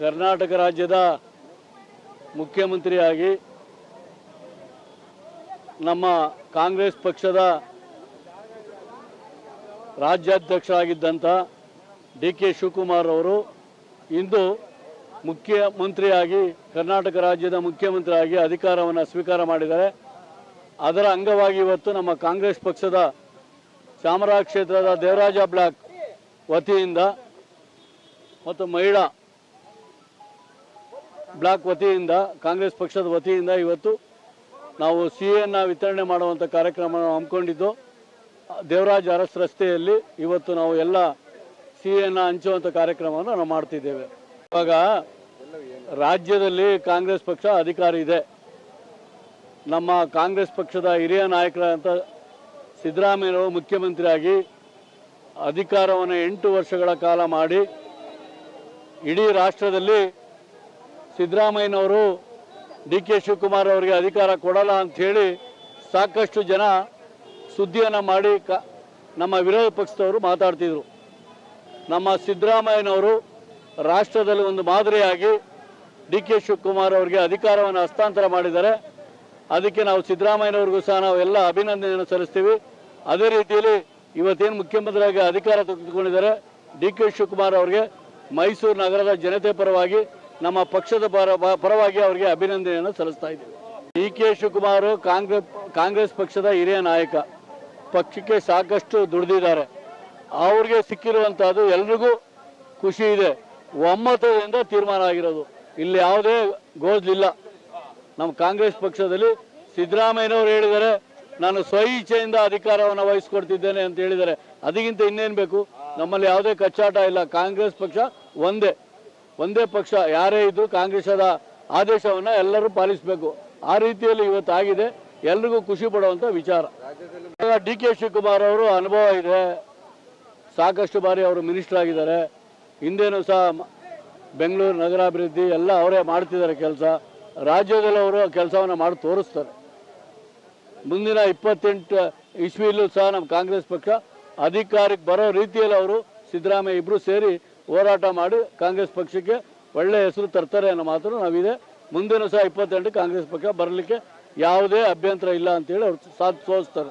ಕರ್ನಾಟಕ ರಾಜ್ಯದ ಮುಖ್ಯಮಂತ್ರಿಯಾಗಿ ನಮ್ಮ ಕಾಂಗ್ರೆಸ್ ಪಕ್ಷದ ರಾಜ್ಯಾಧ್ಯಕ್ಷರಾಗಿದ್ದಂಥ ಡಿ.ಕೆ. ಶಿವಕುಮಾರ್ ಅವರು ಇಂದು ಮುಖ್ಯಮಂತ್ರಿಯಾಗಿ ಕರ್ನಾಟಕ ರಾಜ್ಯದ ಮುಖ್ಯಮಂತ್ರಿಯಾಗಿ ಅಧಿಕಾರವನ್ನು ಸ್ವೀಕಾರ ಮಾಡಿದ್ದಾರೆ. ಅದರ ಅಂಗವಾಗಿ ಇವತ್ತು ನಮ್ಮ ಕಾಂಗ್ರೆಸ್ ಪಕ್ಷದ ಚಾಮರಾಜ ಕ್ಷೇತ್ರದ ದೇವರಾಜ ಬ್ಲಾಕ್ ವತಿಯಿಂದ ಮತ್ತು ಮಹಿಳಾ ಬ್ಲಾಕ್ ವತಿಯಿಂದ ಕಾಂಗ್ರೆಸ್ ಪಕ್ಷದ ವತಿಯಿಂದ ಇವತ್ತು ನಾವು ಸಿಎಯನ್ನು ವಿತರಣೆ ಮಾಡುವಂಥ ಕಾರ್ಯಕ್ರಮವನ್ನು ಹಮ್ಮಿಕೊಂಡಿದ್ದು ದೇವರಾಜ ಅರಸ್ ರಸ್ತೆಯಲ್ಲಿ ಇವತ್ತು ನಾವು ಎಲ್ಲ ಸಿಎಯನ್ನು ಹಂಚುವಂಥ ಕಾರ್ಯಕ್ರಮವನ್ನು ನಾವು ಮಾಡ್ತಿದ್ದೇವೆ. ಇವಾಗ ರಾಜ್ಯದಲ್ಲಿ ಕಾಂಗ್ರೆಸ್ ಪಕ್ಷ ಅಧಿಕಾರ ಇದೆ. ನಮ್ಮ ಕಾಂಗ್ರೆಸ್ ಪಕ್ಷದ ಹಿರಿಯ ನಾಯಕರಾದಂಥ ಸಿದ್ದರಾಮಯ್ಯನವರು ಮುಖ್ಯಮಂತ್ರಿಯಾಗಿ ಅಧಿಕಾರವನ್ನು 8 ವರ್ಷಗಳ ಕಾಲ ಮಾಡಿ ಇಡೀ ರಾಷ್ಟ್ರದಲ್ಲಿ ಸಿದ್ದರಾಮಯ್ಯನವರು ಡಿ.ಕೆ. ಶಿವಕುಮಾರ್ ಅವರಿಗೆ ಅಧಿಕಾರ ಕೊಡಲ್ಲ ಅಂಥೇಳಿ ಸಾಕಷ್ಟು ಜನ ಸುದ್ದಿಯನ್ನು ಮಾಡಿ ನಮ್ಮ ವಿರೋಧ ಪಕ್ಷದವರು ಮಾತಾಡ್ತಿದ್ರು. ನಮ್ಮ ಸಿದ್ದರಾಮಯ್ಯನವರು ರಾಷ್ಟ್ರದಲ್ಲಿ ಒಂದು ಮಾದರಿಯಾಗಿ ಡಿ.ಕೆ. ಶಿವಕುಮಾರ್ ಅವರಿಗೆ ಅಧಿಕಾರವನ್ನು ಹಸ್ತಾಂತರ ಮಾಡಿದ್ದಾರೆ. ಅದಕ್ಕೆ ನಾವು ಸಿದ್ದರಾಮಯ್ಯನವ್ರಿಗೂ ಸಹ ನಾವು ಎಲ್ಲ ಅಭಿನಂದನೆಯನ್ನು ಸಲ್ಲಿಸ್ತೀವಿ. ಅದೇ ರೀತಿಯಲ್ಲಿ ಇವತ್ತೇನು ಮುಖ್ಯಮಂತ್ರಿಯಾಗಿ ಅಧಿಕಾರ ತೆಗೆದುಕೊಂಡಿದ್ದಾರೆ ಡಿ.ಕೆ. ಶಿವಕುಮಾರ್ ಅವರಿಗೆ ಮೈಸೂರು ನಗರದ ಜನತೆ ಪರವಾಗಿ ನಮ್ಮ ಪಕ್ಷದ ಪರವಾಗಿ ಅವರಿಗೆ ಅಭಿನಂದನೆಯನ್ನು ಸಲ್ಲಿಸ್ತಾ ಇದ್ದೀವಿ. ಡಿ.ಕೆ. ಶಿವಕುಮಾರ್ ಕಾಂಗ್ರೆಸ್ ಪಕ್ಷದ ಹಿರಿಯ ನಾಯಕ, ಪಕ್ಷಕ್ಕೆ ಸಾಕಷ್ಟು ದುಡಿದಿದ್ದಾರೆ. ಅವ್ರಿಗೆ ಸಿಕ್ಕಿರುವಂಥದ್ದು ಎಲ್ರಿಗೂ ಖುಷಿ ಇದೆ. ಒಮ್ಮತದಿಂದ ತೀರ್ಮಾನ ಆಗಿರೋದು, ಇಲ್ಲಿ ಯಾವುದೇ ಗೋಜಲಿಲ್ಲ. ನಮ್ಮ ಕಾಂಗ್ರೆಸ್ ಪಕ್ಷದಲ್ಲಿ ಸಿದ್ದರಾಮಯ್ಯನವರು ಹೇಳಿದ್ದಾರೆ ನಾನು ಸ್ವಇಚ್ಛೆಯಿಂದ ಅಧಿಕಾರವನ್ನು ವಹಿಸ್ಕೊಡ್ತಿದ್ದೇನೆ ಅಂತ ಹೇಳಿದ್ದಾರೆ. ಅದಕ್ಕಿಂತ ಇನ್ನೇನು ಬೇಕು? ನಮ್ಮಲ್ಲಿ ಯಾವುದೇ ಕಚ್ಚಾಟ ಇಲ್ಲ. ಕಾಂಗ್ರೆಸ್ ಪಕ್ಷ ಒಂದೇ ಪಕ್ಷ. ಯಾರೇ ಇದ್ದರೂ ಕಾಂಗ್ರೆಸ್ಸದ ಆದೇಶವನ್ನು ಎಲ್ಲರೂ ಪಾಲಿಸಬೇಕು. ಆ ರೀತಿಯಲ್ಲಿ ಇವತ್ತಾಗಿದೆ. ಎಲ್ರಿಗೂ ಖುಷಿ ಪಡುವಂಥ ವಿಚಾರ. ಡಿ.ಕೆ. ಶಿವಕುಮಾರ್ ಅವರು ಅನುಭವ ಇದೆ, ಸಾಕಷ್ಟು ಬಾರಿ ಅವರು ಮಿನಿಸ್ಟರ್ ಆಗಿದ್ದಾರೆ. ಹಿಂದೇನೂ ಸಹ ಬೆಂಗಳೂರು ನಗರಾಭಿವೃದ್ಧಿ ಎಲ್ಲ ಅವರೇ ಮಾಡ್ತಿದ್ದಾರೆ ಕೆಲಸ. ರಾಜ್ಯದಲ್ಲಿ ಅವರು ಕೆಲಸವನ್ನು ಮಾಡಿ ತೋರಿಸ್ತಾರೆ. ಮುಂದಿನ 28 ಇಸ್ವಿಯಲ್ಲೂ ಸಹ ನಮ್ಮ ಕಾಂಗ್ರೆಸ್ ಪಕ್ಷ ಅಧಿಕಾರಕ್ಕೆ ಬರೋ ರೀತಿಯಲ್ಲಿ ಅವರು ಸಿದ್ದರಾಮಯ್ಯ ಇಬ್ಬರು ಸೇರಿ ಹೋರಾಟ ಮಾಡಿ ಕಾಂಗ್ರೆಸ್ ಪಕ್ಷಕ್ಕೆ ಒಳ್ಳೆಯ ಹೆಸರು ತರ್ತಾರೆ ಅನ್ನೋ ಮಾತನ್ನು ನಾವಿದೆ. ಮುಂದಿನ ಸಹ 28 ಕಾಂಗ್ರೆಸ್ ಪಕ್ಷ ಬರಲಿಕ್ಕೆ ಯಾವುದೇ ಅಭ್ಯಂತರ ಇಲ್ಲ ಅಂತೇಳಿ ಅವ್ರು ಸಾಥ್ ತೋರಿಸ್ತಾರೆ.